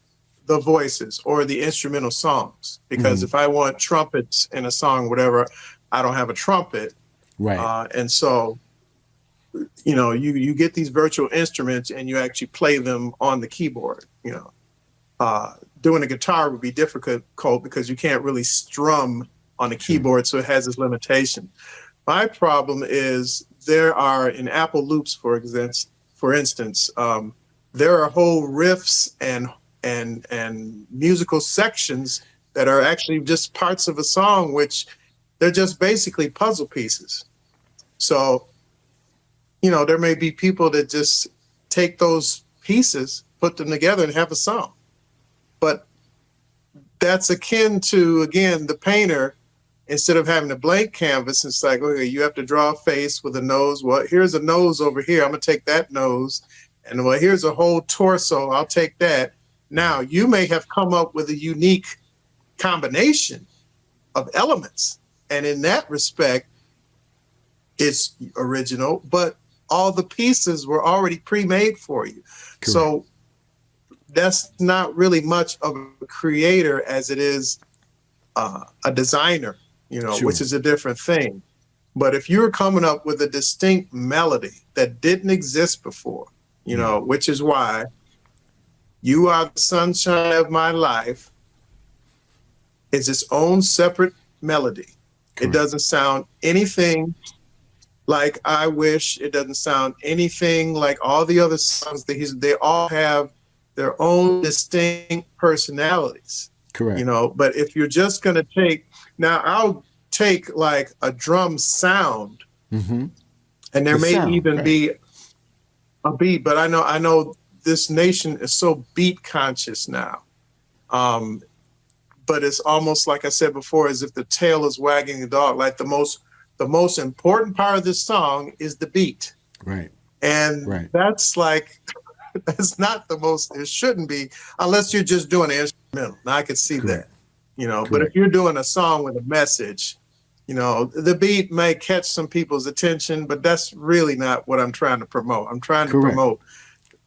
the voices or the instrumental songs because if I want trumpets in a song, whatever, I don't have a trumpet. Right. And so you get these virtual instruments and you actually play them on the keyboard. Doing a guitar would be difficult because you can't really strum on a keyboard, so it has its limitation. My problem is there are in Apple Loops, for instance, there are whole riffs and musical sections that are actually just parts of a song, which they're just basically puzzle pieces. So there may be people that just take those pieces, put them together and have a song. But that's akin to, again, the painter, instead of having a blank canvas, it's like, okay, you have to draw a face with a nose. Well, here's a nose over here. I'm going to take that nose. And well, here's a whole torso. I'll take that. Now, you may have come up with a unique combination of elements. And in that respect, it's original, but all the pieces were already pre-made for you. Correct. So that's not really much of a creator as it is a designer, sure, which is a different thing. But if you're coming up with a distinct melody that didn't exist before, which is why You Are the Sunshine of My Life is its own separate melody. Correct. It doesn't sound anything like I Wish. It doesn't sound anything like all the other songs that they all have their own distinct personalities. Correct. But if you're just going to I'll take like a drum sound, and there may even be a beat, but I know this nation is so beat conscious now. But it's almost like I said before, as if the tail is wagging the dog. Like the most important part of this song is the beat. Right. And that's that's not the most, it shouldn't be, unless you're just doing an instrumental. Now I could see that, but if you're doing a song with a message, the beat may catch some people's attention, but that's really not what I'm trying to promote. I'm trying to promote,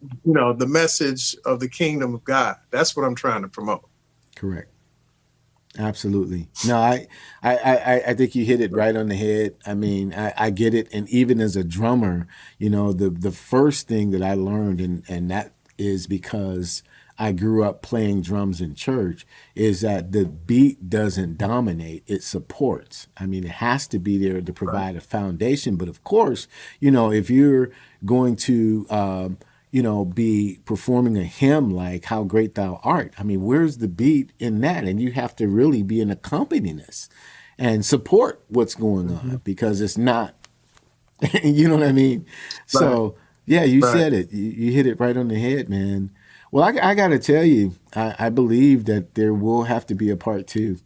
the message of the kingdom of God. That's what I'm trying to promote. Correct. Absolutely. No, I think you hit it right on the head. I mean, I get it. And even as a drummer, the first thing that I learned, and that is because I grew up playing drums in church, is that the beat doesn't dominate, it supports. I mean, it has to be there to provide a foundation. But of course, if you're going to, be performing a hymn like How Great Thou Art, I mean, where's the beat in that? And you have to really be an accompanist and support what's going on, because it's not, you know what I mean? Right. So, yeah, you said it. You hit it right on the head, man. Well, I got to tell you, I believe that there will have to be a part 2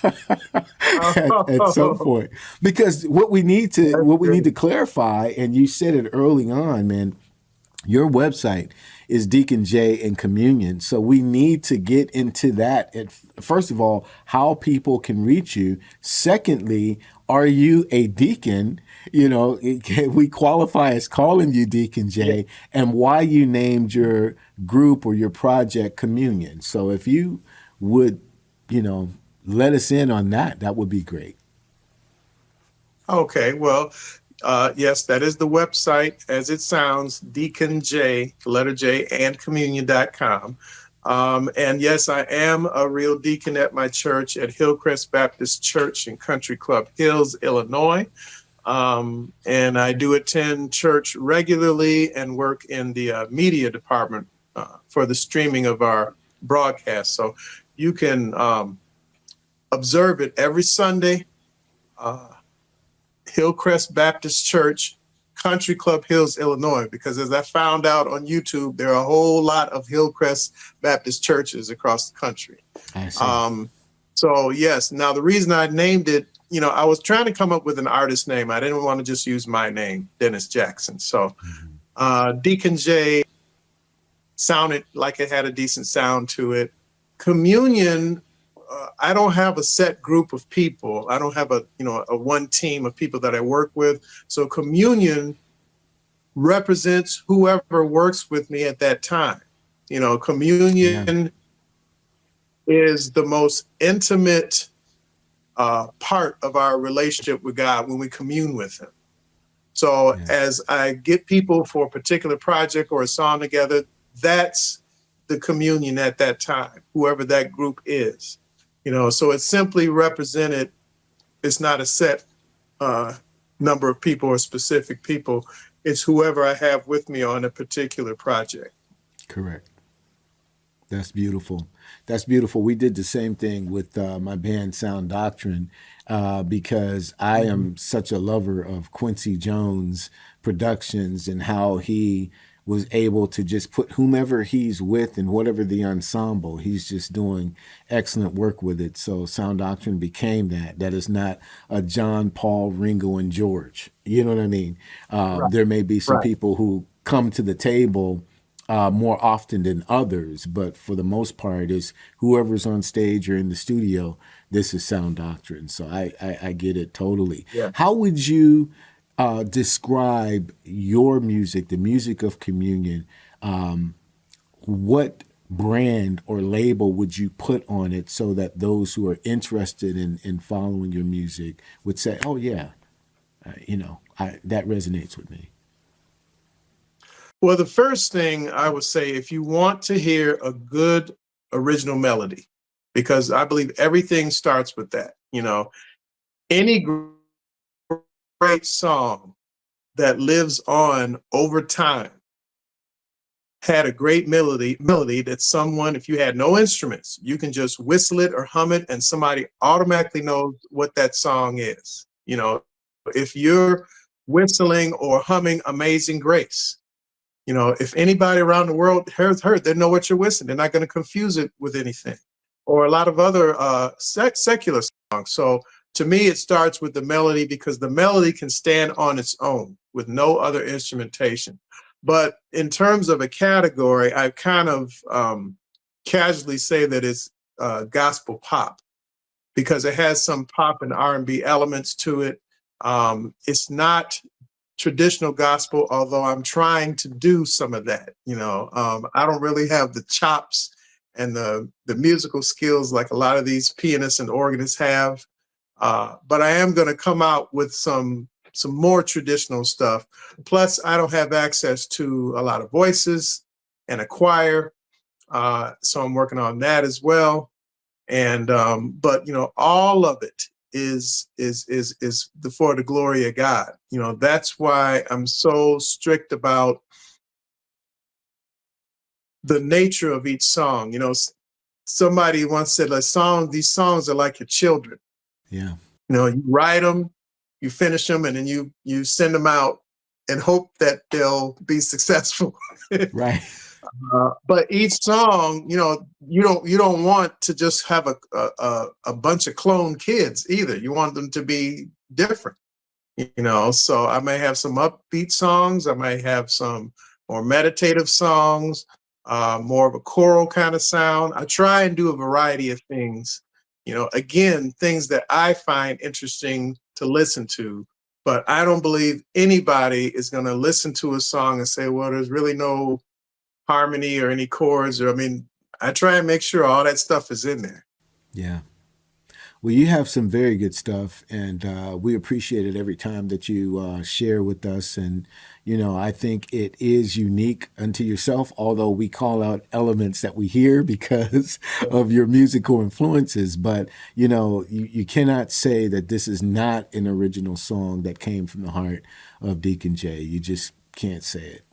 at some point, because what we need to clarify, and you said it early on, man. Your website is Deacon J and Communion. So we need to get into that. First of all, how people can reach you. Secondly, are you a deacon? Can we qualify as calling you Deacon J, and why you named your group or your project Communion. So if you would, let us in on that, that would be great. Okay, well, yes, that is the website as it sounds, Deacon J, letter J, and communion.com. And yes, I am a real deacon at my church at Hillcrest Baptist Church in Country Club Hills, Illinois. And I do attend church regularly and work in the media department for the streaming of our broadcast. So you can observe it every Sunday. Hillcrest Baptist Church, Country Club Hills, Illinois, because as I found out on YouTube, there are a whole lot of Hillcrest Baptist churches across the country. I see. So yes, now the reason I named it, I was trying to come up with an artist name. I didn't want to just use my name, Dennis Jackson. So Deacon J sounded like it had a decent sound to it. Communion, I don't have a set group of people. I don't have a one team of people that I work with. So communion represents whoever works with me at that time. Communion is the most intimate part of our relationship with God when we commune with him. So as I get people for a particular project or a song together, that's the communion at that time, whoever that group is. So it's simply represented. It's not a set number of people or specific people. It's whoever I have with me on a particular project. Correct. That's beautiful. That's beautiful. We did the same thing with my band Sound Doctrine because I am such a lover of Quincy Jones productions and how he was able to just put whomever he's with and whatever the ensemble, he's just doing excellent work with it. So Sound Doctrine became that. That is not a John, Paul, Ringo, and George. You know what I mean? There may be some people who come to the table more often than others, but for the most part, is whoever's on stage or in the studio, this is Sound Doctrine. So I get it totally. Yeah. How would you describe your music, the music of communion? What brand or label would you put on it so that those who are interested in following your music would say, oh yeah, that resonates with me? Well, the first thing I would say, if you want to hear a good original melody, because I believe everything starts with that, any great song that lives on over time had a great melody that someone, if you had no instruments, you can just whistle it or hum it and somebody automatically knows what that song is. If you're whistling or humming Amazing Grace, if anybody around the world has heard, they know what you're whistling. They're not going to confuse it with anything. Or a lot of other secular songs. So to me, it starts with the melody because the melody can stand on its own with no other instrumentation. But in terms of a category, I kind of casually say that it's gospel pop because it has some pop and R&B elements to it. It's not traditional gospel, although I'm trying to do some of that. I don't really have the chops and the musical skills like a lot of these pianists and organists have. But I am going to come out with some more traditional stuff. Plus, I don't have access to a lot of voices and a choir. So I'm working on that as well. And but all of it is for the glory of God. That's why I'm so strict about the nature of each song. Somebody once said, these songs are like your children. Yeah. You write them, you finish them, and then you send them out and hope that they'll be successful. Right. But each song, you don't want to just have a bunch of clone kids either. You want them to be different, So I may have some upbeat songs. I may have some more meditative songs, more of a choral kind of sound. I try and do a variety of things. Again, things that I find interesting to listen to. But I don't believe anybody is going to listen to a song and say, well, there's really no harmony or any chords. I try and make sure all that stuff is in there. Yeah. Well, you have some very good stuff, and we appreciate it every time that you share with us. And, I think it is unique unto yourself, although we call out elements that we hear because of your musical influences. But, you cannot say that this is not an original song that came from the heart of Deacon J. You just can't say it.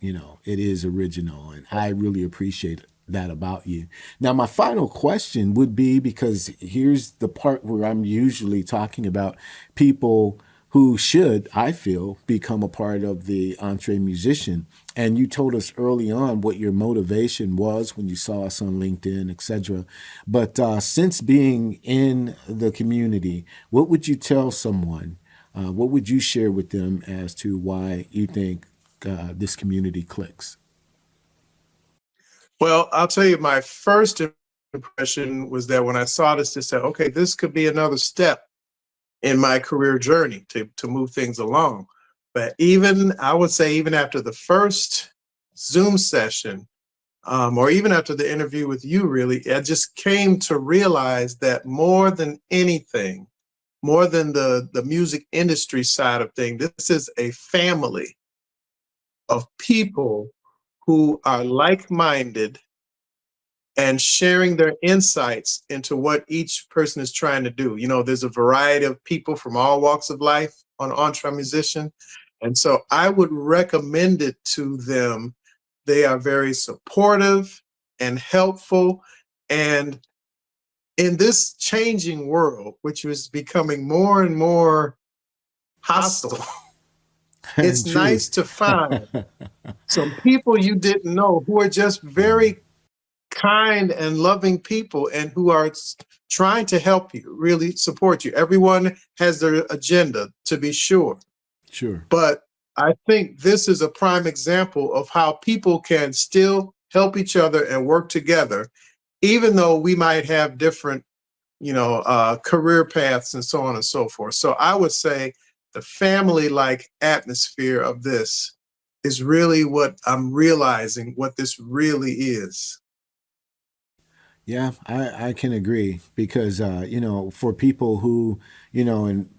It is original, and I really appreciate that about you. Now, my final question would be, because here's the part where I'm usually talking about people who should, I feel, become a part of the EntreMusician. And you told us early on what your motivation was when you saw us on LinkedIn, etc. But since being in the community, what would you tell someone? What would you share with them as to why you think this community clicks? Well, I'll tell you, my first impression was that when I saw this, I said, okay, this could be another step in my career journey to move things along. But I would say, even after the first Zoom session, or even after the interview with you, really, I just came to realize that more than anything, more than the music industry side of things, this is a family of people who are like-minded and sharing their insights into what each person is trying to do. There's a variety of people from all walks of life on EntreMusician. And so I would recommend it to them. They are very supportive and helpful. And in this changing world, which is becoming more and more hostile, it's nice to find some people you didn't know who are just very kind and loving people, and who are trying to help you, really support you. Everyone has their agenda, to be sure. Sure. But I think this is a prime example of how people can still help each other and work together, even though we might have different, career paths and so on and so forth. So I would say the family-like atmosphere of this is really what I'm realizing, what this really is. Yeah, I can agree, because, for people who, in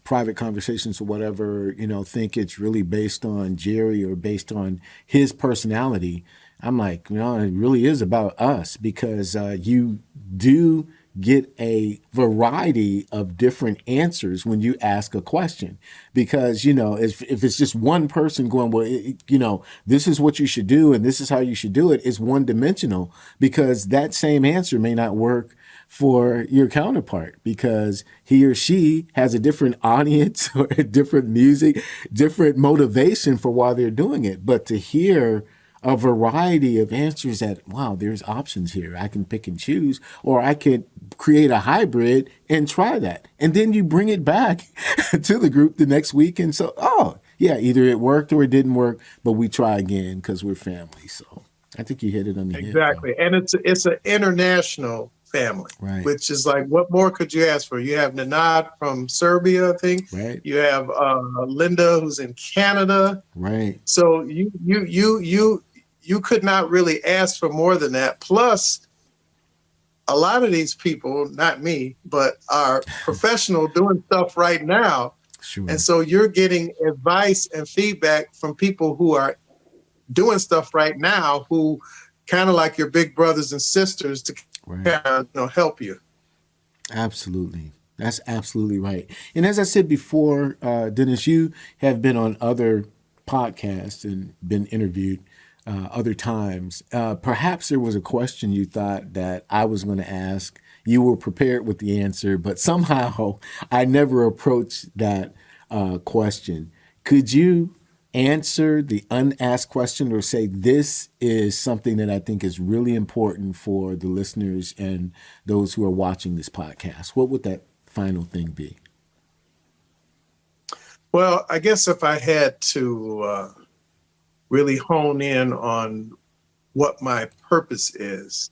private conversations or whatever, think it's really based on Jere or based on his personality, I'm like, it really is about us, because you do get a variety of different answers when you ask a question. Because, if it's just one person going, well, this is what you should do and this is how you should do it, it's one dimensional, because that same answer may not work for your counterpart, because he or she has a different audience or a different music, different motivation for why they're doing it. But to hear a variety of answers, that, wow, there's options here. I can pick and choose, or I could create a hybrid and try that. And then you bring it back to the group the next week. And so, oh, yeah, either it worked or it didn't work, but we try again because we're family. So I think you hit it on the head. Exactly. And it's an international family, right? Which is like, what more could you ask for? You have Nanad from Serbia, I think. Right. You have Linda, who's in Canada. Right. So you could not really ask for more than that. Plus, a lot of these people, not me, but are professional doing stuff right now. Sure. And so you're getting advice and feedback from people who are doing stuff right now, who kind of like your big brothers and sisters to kind of, help you. Absolutely. That's absolutely right. And as I said before, Dennis, you have been on other podcasts and been interviewed other times. Perhaps there was a question you thought that I was going to ask. You were prepared with the answer, but somehow I never approached that question. Could you answer the unasked question, or say, this is something that I think is really important for the listeners and those who are watching this podcast? What would that final thing be? Well, I guess if I had to really hone in on what my purpose is,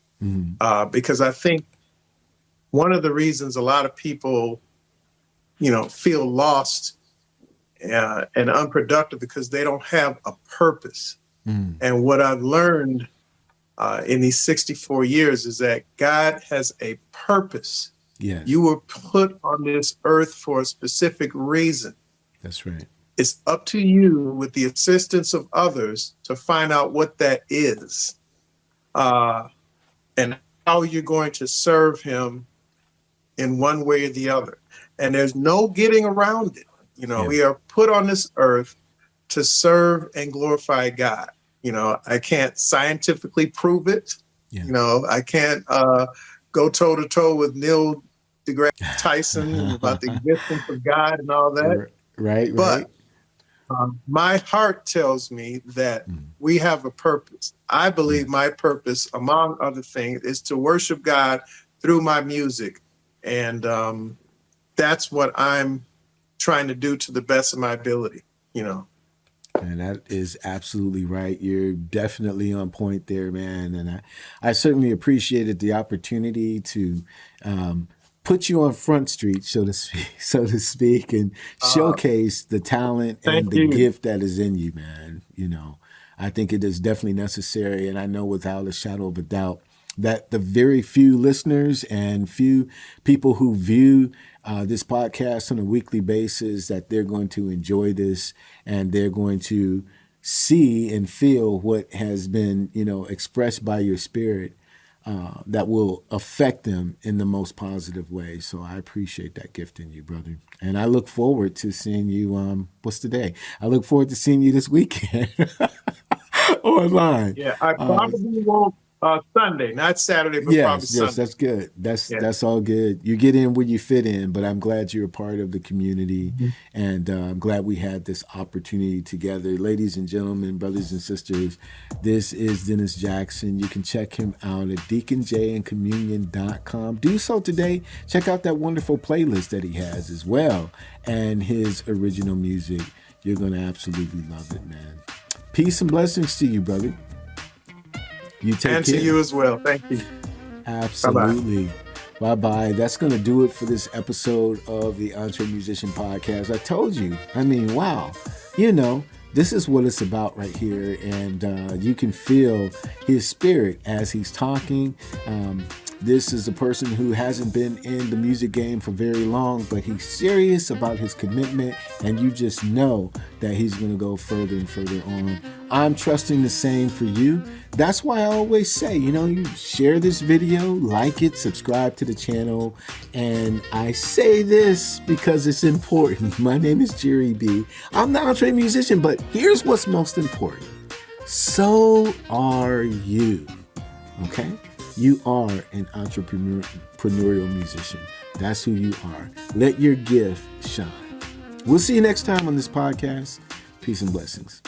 because I think one of the reasons a lot of people, feel lost and unproductive, because they don't have a purpose. And what I've learned in these 64 years is that God has a purpose. Yes. You were put on this earth for a specific reason. That's right. It's up to you, with the assistance of others, to find out what that is, and how you're going to serve him in one way or the other. And there's no getting around it. We are put on this earth to serve and glorify God. You know, I can't scientifically prove it. Yeah. You know, I can't go toe to toe with Neil deGrasse Tyson about the existence of God and all that. Right. But my heart tells me that we have a purpose. I believe my purpose, among other things, is to worship God through my music. And that's what I'm trying to do to the best of my ability, you know. And that is absolutely right. You're definitely on point there, man. And I certainly appreciated the opportunity to put you on Front Street, so to speak, and showcase the talent and the gift that is in you, man. You know, I think it is definitely necessary. And I know without a shadow of a doubt that the very few listeners and few people who view this podcast on a weekly basis, that they're going to enjoy this and they're going to see and feel what has been, you know, expressed by your spirit that will affect them in the most positive way. So I appreciate that gift in you, brother. And I look forward to seeing you, what's the day? I look forward to seeing you this weekend online. Yeah, I probably won't. Sunday, not Saturday, but probably Sunday. Yes, that's good. That's all good. You get in where you fit in, but I'm glad you're a part of the community, and I'm glad we had this opportunity together. Ladies and gentlemen, brothers and sisters, this is Dennis Jackson. You can check him out at deaconjandcommunion.com. Do so today. Check out that wonderful playlist that he has as well, and his original music. You're going to absolutely love it, man. Peace and blessings to you, brother. You take and care. To you as well. Thank you. Absolutely. Bye-bye. That's going to do it for this episode of the EntreMusician podcast. I told you. I mean, wow. You know, this is what it's about right here. And you can feel his spirit as he's talking. This is a person who hasn't been in the music game for very long, but he's serious about his commitment, and you just know that he's going to go further and further on. I'm trusting the same for you. That's why I always say, you know, you share this video, like it, subscribe to the channel. And I say this because it's important. My name is Jere B. I'm the EntreMusician, but here's what's most important. So are you. Okay? You are an entrepreneurial musician. That's who you are. Let your gift shine. We'll see you next time on this podcast. Peace and blessings.